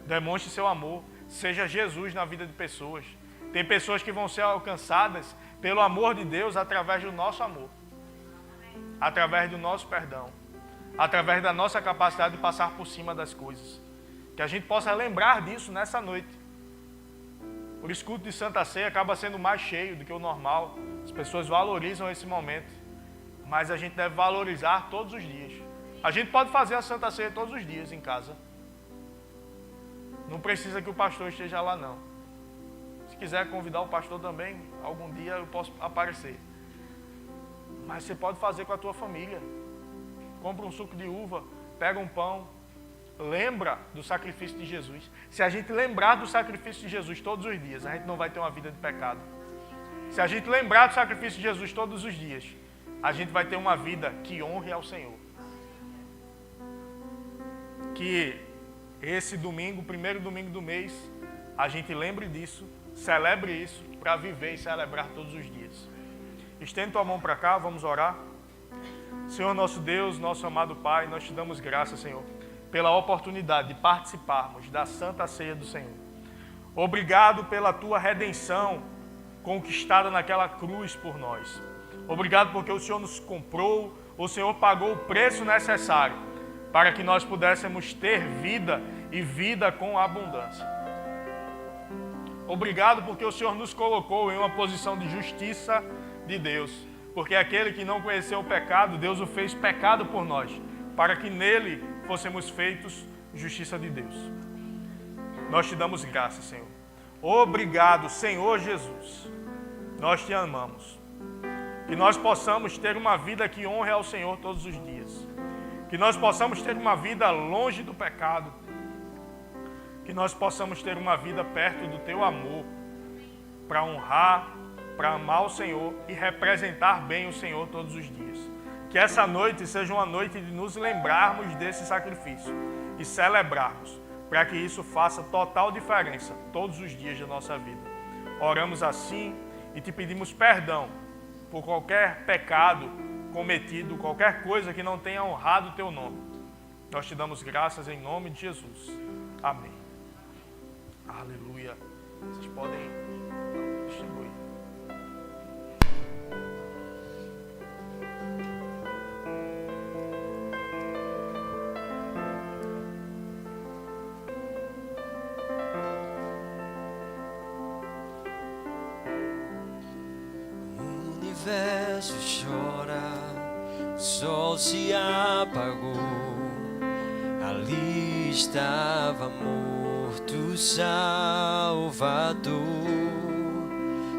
demonstre seu amor, seja Jesus na vida de pessoas. Tem pessoas que vão ser alcançadas pelo amor de Deus através do nosso amor, através do nosso perdão, através da nossa capacidade de passar por cima das coisas. Que a gente possa lembrar disso nessa noite. O escudo de Santa Ceia acaba sendo mais cheio do que o normal. As pessoas valorizam esse momento, mas a gente deve valorizar todos os dias. A gente pode fazer a Santa Ceia todos os dias em casa. Não precisa que o pastor esteja lá, não. Se quiser convidar o pastor também, algum dia eu posso aparecer. Mas você pode fazer com a tua família. Compra um suco de uva, pega um pão, lembra do sacrifício de Jesus. Se a gente lembrar do sacrifício de Jesus todos os dias, a gente não vai ter uma vida de pecado. Se a gente lembrar do sacrifício de Jesus todos os dias, a gente vai ter uma vida que honre ao Senhor. Que esse domingo, primeiro domingo do mês, a gente lembre disso, celebre isso, para viver e celebrar todos os dias. Estende tua mão para cá, vamos orar. Senhor nosso Deus, nosso amado Pai, nós te damos graças, Senhor, pela oportunidade de participarmos da Santa Ceia do Senhor. Obrigado pela tua redenção conquistada naquela cruz por nós. Obrigado porque o Senhor nos comprou, o Senhor pagou o preço necessário para que nós pudéssemos ter vida e vida com abundância. Obrigado porque o Senhor nos colocou em uma posição de justiça de Deus. Porque aquele que não conheceu o pecado, Deus o fez pecado por nós, para que nele fôssemos feitos justiça de Deus. Nós te damos graças, Senhor. Obrigado, Senhor Jesus. Nós te amamos. Que nós possamos ter uma vida que honre ao Senhor todos os dias. Que nós possamos ter uma vida longe do pecado. Que nós possamos ter uma vida perto do teu amor, para honrar, para amar o Senhor e representar bem o Senhor todos os dias. Que essa noite seja uma noite de nos lembrarmos desse sacrifício e celebrarmos, para que isso faça total diferença todos os dias da nossa vida. Oramos assim e te pedimos perdão por qualquer pecado cometido, qualquer coisa que não tenha honrado o teu nome. Nós te damos graças em nome de Jesus. Amém. Aleluia. Vocês podem distribuir. O universo chora, o sol se apagou, ali estava morto o Salvador,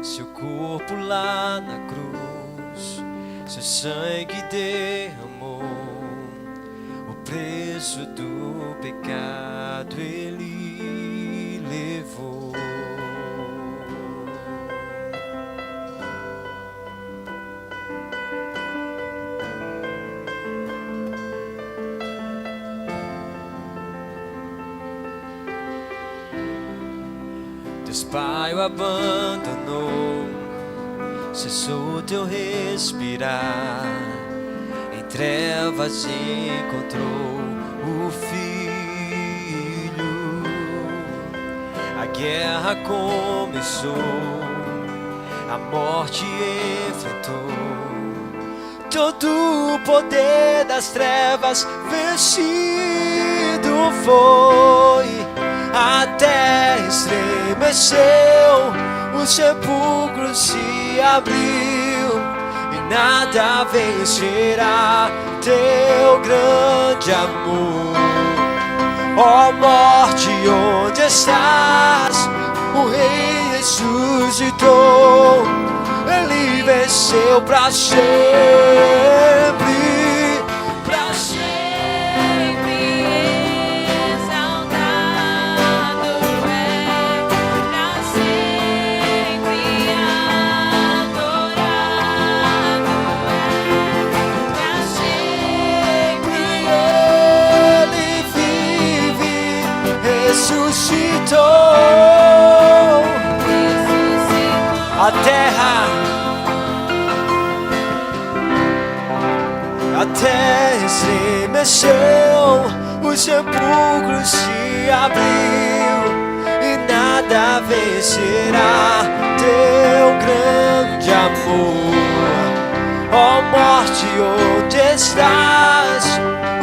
seu corpo lá na cruz, seu sangue derramou, o preço do pecado ele levou. Deus Pai o abandonou, cessou teu respirar, em trevas encontrou o Filho. A guerra começou, a morte enfrentou, todo o poder das trevas vencido foi. A terra estremeceu, o sepulcro se abriu, e nada vencerá teu grande amor. Ó morte, onde estás? O Rei ressuscitou, ele venceu pra sempre, pra sempre. Ressuscitou, a terra estremeceu, o sepulcro se abriu, e nada vencerá teu grande amor. Ó morte, onde estás?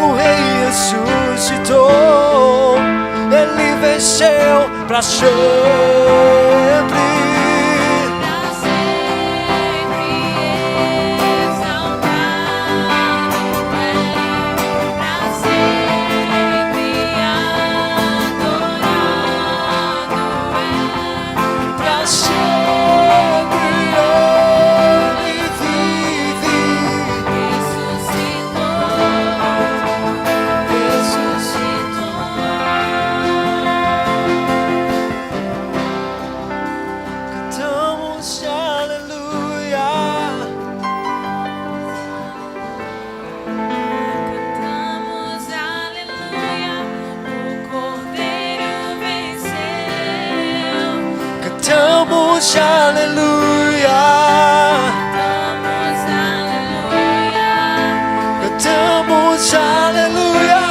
O Rei ressuscitou, ele venceu pra sempre, pra sempre exaltado é, pra sempre adorado Cantamos aleluia. Cantamos aleluia.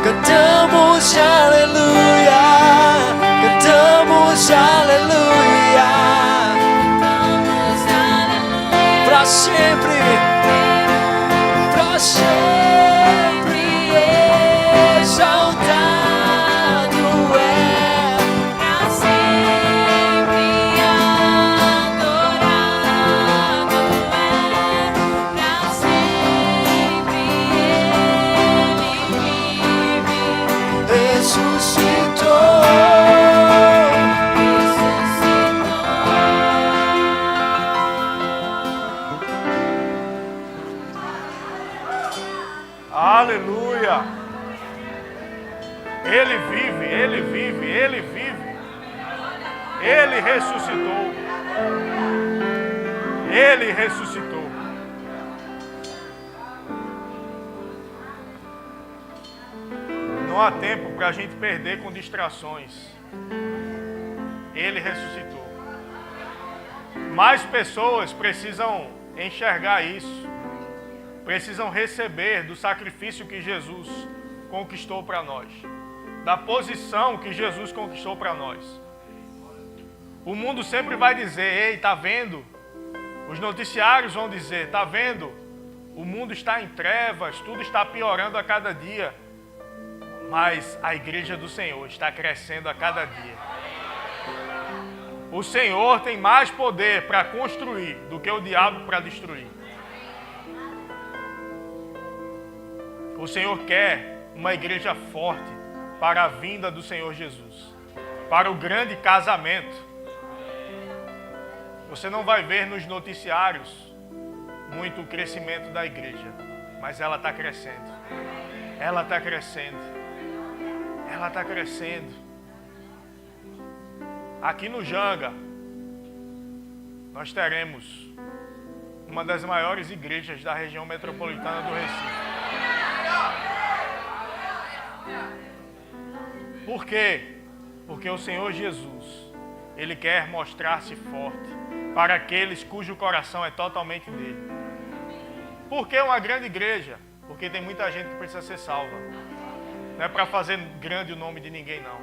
Cantamos aleluia. Cantamos aleluia. Pra sempre. Pra sempre exaltado é. Pra sempre adorado é. Pra sempre Ele vive. Ressuscitou. Aleluia! Ele vive, ele vive, ele vive. Ele ressuscitou. Ele ressuscitou. Não há tempo para a gente perder com distrações. Ele ressuscitou. Mais pessoas precisam enxergar isso. Precisam receber do sacrifício que Jesus conquistou para nós, da posição que Jesus conquistou para nós. O mundo sempre vai dizer: ei, tá vendo? Os noticiários vão dizer: tá vendo? O mundo está em trevas, tudo está piorando a cada dia. Mas a igreja do Senhor está crescendo a cada dia. O Senhor tem mais poder para construir do que o diabo para destruir. O Senhor quer uma igreja forte para a vinda do Senhor Jesus, para o grande casamento. Você não vai ver nos noticiários muito o crescimento da igreja, mas ela está crescendo. Ela está crescendo. Ela está crescendo. Aqui no Janga, nós teremos uma das maiores igrejas da região metropolitana do Recife. Por quê? Porque o Senhor Jesus, Ele quer mostrar-se forte para aqueles cujo coração é totalmente dele. Por que uma grande igreja? Porque tem muita gente que precisa ser salva. Não é para fazer grande o nome de ninguém, não.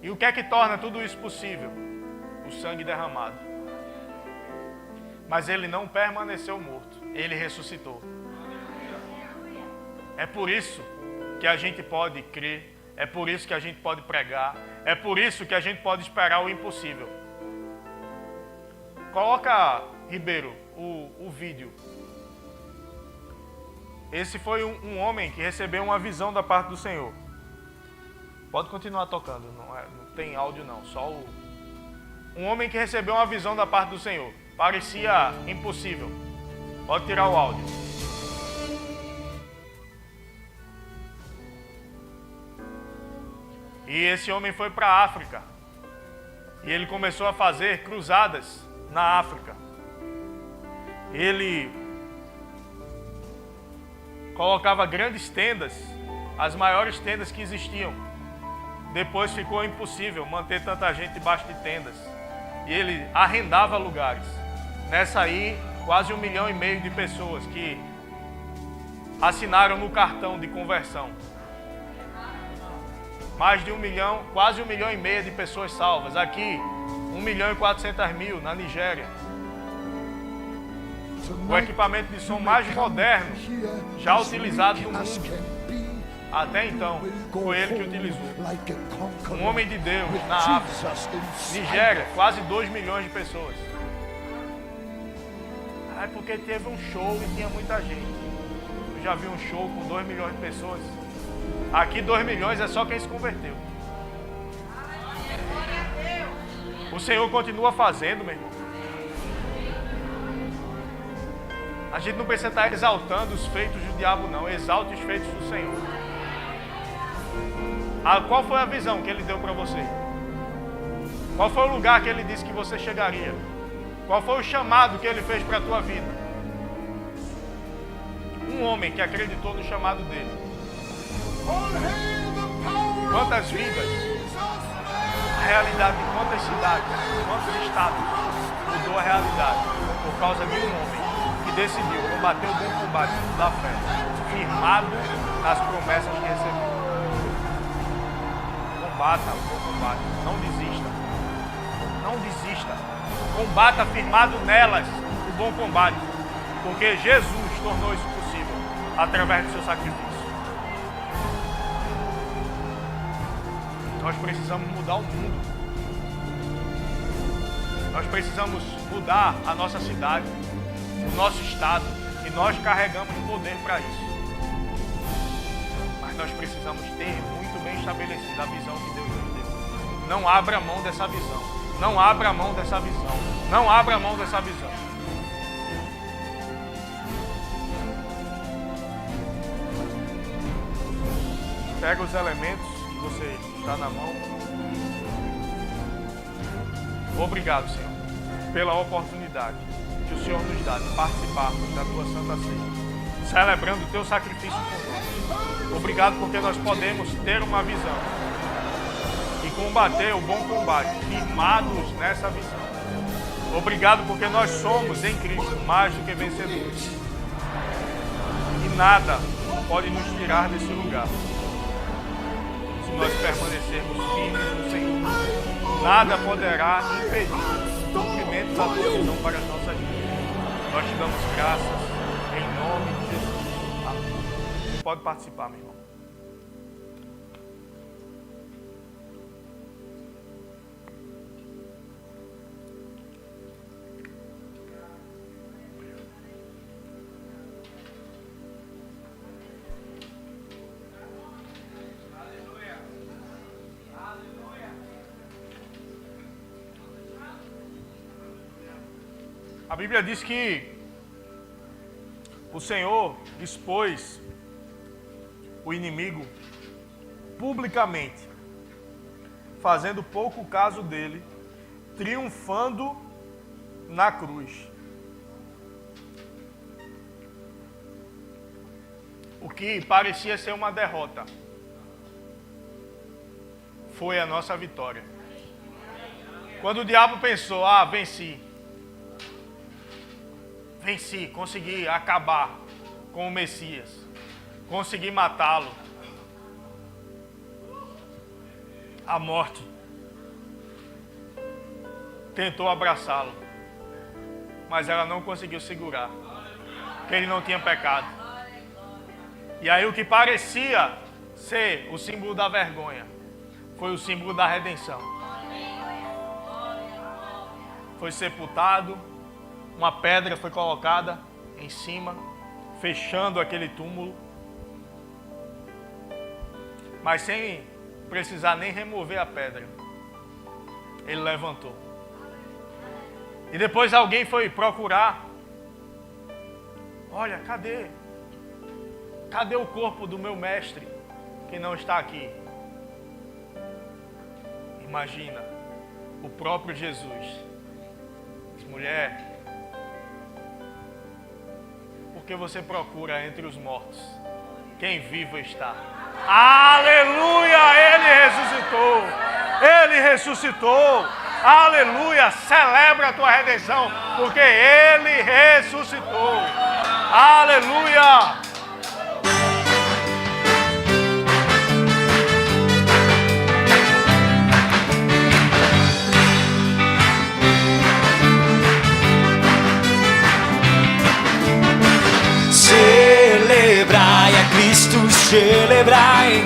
E o que é que torna tudo isso possível? O sangue derramado. Mas Ele não permaneceu morto, Ele ressuscitou. É por isso que a gente pode crer, é por isso que a gente pode pregar, é por isso que a gente pode esperar o impossível. Coloca, Ribeiro, o vídeo. Esse foi um homem que recebeu uma visão da parte do Senhor. Pode continuar tocando, não tem áudio não, só um homem que recebeu uma visão da parte do Senhor. Parecia impossível. Pode tirar o áudio. E esse homem foi para a África. E ele começou a fazer cruzadas na África. Ele colocava grandes tendas, as maiores tendas que existiam. Depois ficou impossível manter tanta gente debaixo de tendas. E ele arrendava lugares. Nessa aí, quase 1,5 milhão de pessoas que assinaram no cartão de conversão. Mais de 1 milhão, quase 1,5 milhão de pessoas salvas. Aqui, 1.400.000 na Nigéria. O equipamento de som mais moderno já utilizado no mundo. Até então, foi ele que utilizou. Um homem de Deus na África. Nigéria, quase 2 milhões de pessoas. É porque teve um show e tinha muita gente. Eu já vi um show com 2 milhões de pessoas. Aqui 2 milhões é só quem se converteu. O Senhor continua fazendo, meu irmão. A gente não precisa estar exaltando os feitos do diabo, não. Exalte os feitos do Senhor. Qual foi a visão que Ele deu para você? Qual foi o lugar que Ele disse que você chegaria? Qual foi o chamado que Ele fez para a tua vida? Um homem que acreditou no chamado dele. quantas vidas, a realidade de quantas cidades, quantos estados mudou a realidade por causa de um homem que decidiu combater o bom combate da fé, firmado nas promessas que recebeu. Combata o bom combate, não desista. Não desista. Combata firmado nelas o bom combate, porque Jesus tornou isso possível através do seu sacrifício. Nós precisamos mudar o mundo. Nós precisamos mudar a nossa cidade, o nosso estado, e nós carregamos poder para isso. Mas nós precisamos ter muito bem estabelecida a visão que Deus nos deu. Não abra mão dessa visão. Não abra mão dessa visão. Não abra mão dessa visão. Pega os elementos que você está na mão. Obrigado, Senhor, pela oportunidade que o Senhor nos dá de participarmos da Tua Santa Ceia, celebrando o Teu sacrifício conosco. Obrigado porque nós podemos ter uma visão e combater o bom combate, firmados nessa visão. Obrigado porque nós somos em Cristo mais do que vencedores. E nada pode nos tirar desse lugar se nós permanecermos firmes no Senhor. Nada poderá impedir o cumprimento da Tua visão para as nossas vidas. Nós te damos graças em nome de Jesus. Amém. Você pode participar, meu irmão. A Bíblia diz que o Senhor expôs o inimigo publicamente, fazendo pouco caso dele, triunfando na cruz. O que parecia ser uma derrota foi a nossa vitória. Quando o diabo pensou, venci, consegui acabar com o Messias, consegui matá-lo, a morte tentou abraçá-lo, mas ela não conseguiu segurar, porque ele não tinha pecado. E aí o que parecia ser o símbolo da vergonha foi o símbolo da redenção. Foi sepultado, uma pedra foi colocada em cima, fechando aquele túmulo, mas sem precisar nem remover a pedra, ele levantou. E depois alguém foi procurar, olha, cadê o corpo do meu mestre que não está aqui? Imagina, o próprio Jesus diz, mulher, porque você procura entre os mortos quem vivo está. Aleluia! Ele ressuscitou! Ele ressuscitou! Aleluia! Celebra a tua redenção, porque Ele ressuscitou! Aleluia! Celebrai a Cristo, celebrai.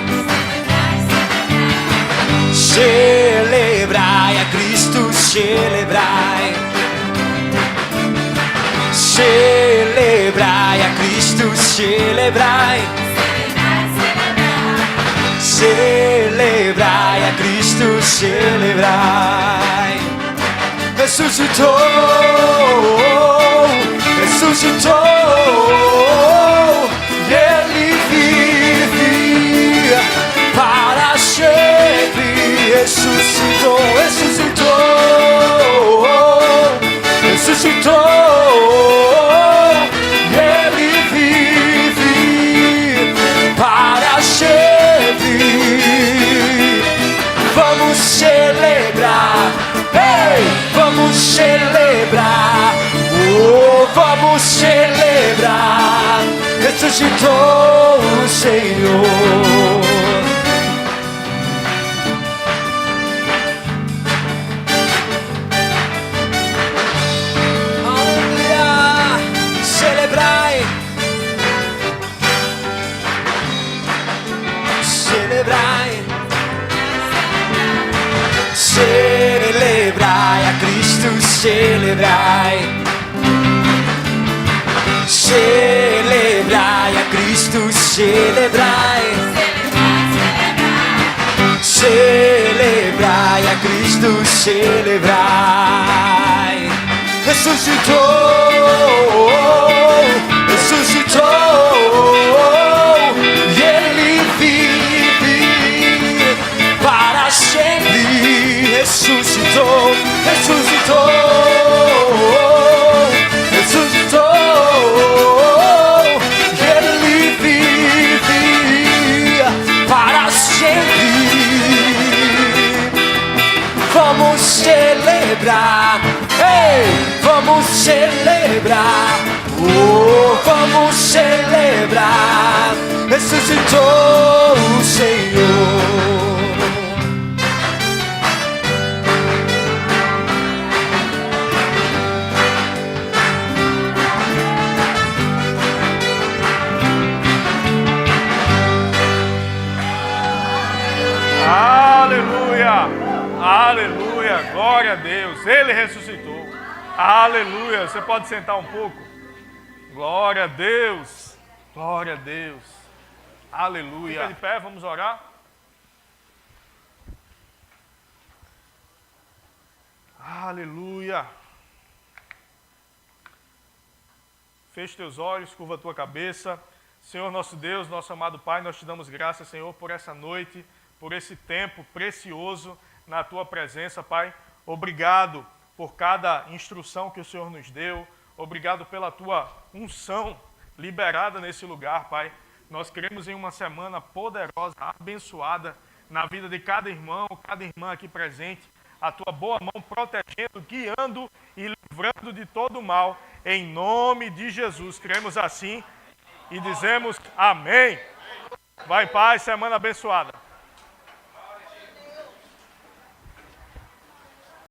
Celebrai a Cristo, celebrai. Celebrai a Cristo, celebrai. Celebrai a Cristo, celebrai. Ressuscitou, ressuscitou. Ele vive para sempre. Ressuscitou, ressuscitou, ressuscitou. Ele vive para sempre. ressuscitou o Senhor. Aleluia, celebrai, celebrai, celebrai a Cristo, celebrai. Celebrai a Cristo, celebrai. Celebrai a Cristo, celebrai. Ressuscitou, ressuscitou, e Ele vive para sempre. Ressuscitou, ressuscitou, ressuscitou. Vamos celebrar, ei, vamos celebrar, oh, vamos celebrar, ressuscitou o Senhor. Aleluia! Aleluia! Glória a Deus! Ele ressuscitou. Aleluia! Você pode sentar um pouco? Glória a Deus! Glória a Deus! Aleluia! Fica de pé, vamos orar. Aleluia! Feche teus olhos, curva a tua cabeça. Senhor nosso Deus, nosso amado Pai, nós te damos graças, Senhor, por essa noite, por esse tempo precioso na tua presença, Pai. Obrigado por cada instrução que o Senhor nos deu. Obrigado pela tua unção liberada nesse lugar, Pai. Nós queremos em uma semana poderosa, abençoada na vida de cada irmão, cada irmã aqui presente. A tua boa mão protegendo, guiando e livrando de todo mal. Em nome de Jesus, cremos assim e dizemos amém. Vai em paz, semana abençoada.